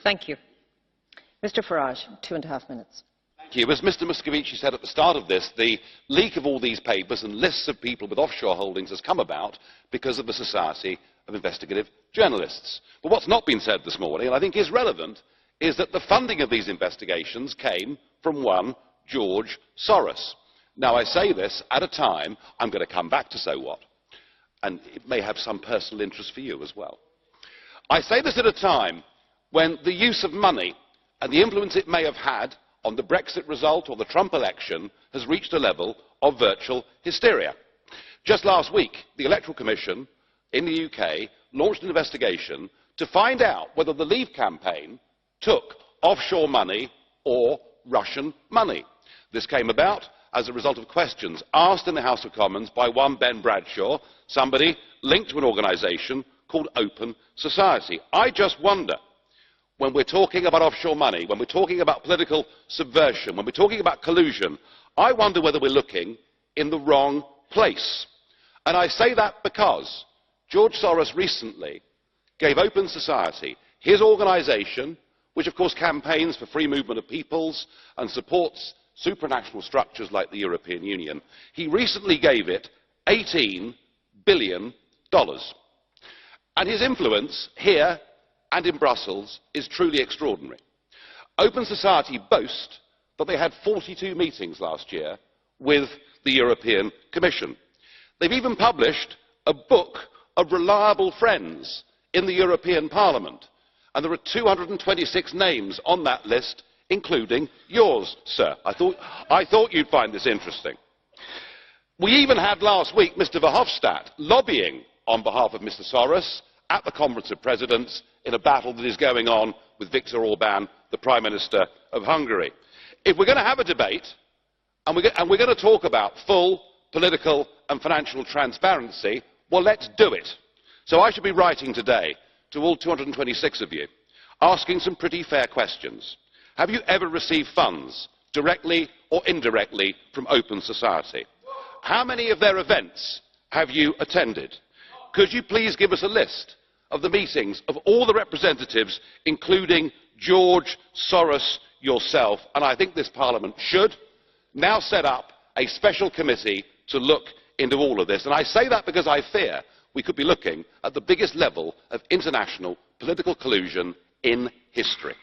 Thank you. Mr Farage, 2.5 minutes. Thank you. As Mr Moscovici said at the start of this, the leak of all these papers and lists of people with offshore holdings has come about because of the Society of Investigative Journalists. But what's not been said this morning, and I think is relevant, is that the funding of these investigations came from one George Soros. Now, I say this at a time, I'm going to come back to so what, and it may have some personal interest for you as well. I say this at a time when the use of money and the influence it may have had on the Brexit result or the Trump election has reached a level of virtual hysteria. Just last week, the Electoral Commission in the UK launched an investigation to find out whether the Leave campaign took offshore money or Russian money. This came about as a result of questions asked in the House of Commons by one Ben Bradshaw, somebody linked to an organisation called Open Society. I just wonder, when we're talking about offshore money, when we're talking about political subversion, when we're talking about collusion, I wonder whether we're looking in the wrong place. And I say that because George Soros recently gave Open Society, his organisation, which of course campaigns for free movement of peoples and supports supranational structures like the European Union, he recently gave it $18 billion. And his influence here and in Brussels is truly extraordinary. Open Society boast that they had 42 meetings last year with the European Commission. They've even published a book of reliable friends in the European Parliament, and there are 226 names on that list, including yours, sir. I thought you'd find this interesting. We even had last week Mr Verhofstadt lobbying on behalf of Mr Soros at the Conference of Presidents in a battle that is going on with Viktor Orban, the Prime Minister of Hungary. If we're going to have a debate, and we're going to talk about full political and financial transparency, well, let's do it. So I should be writing today to all 226 of you, asking some pretty fair questions. Have you ever received funds, directly or indirectly, from Open Society? How many of their events have you attended? Could you please give us a list of the meetings of all the representatives, including George Soros yourself? And I think this Parliament should now set up a special committee to look into all of this. And I say that because I fear we could be looking at the biggest level of international political collusion in history.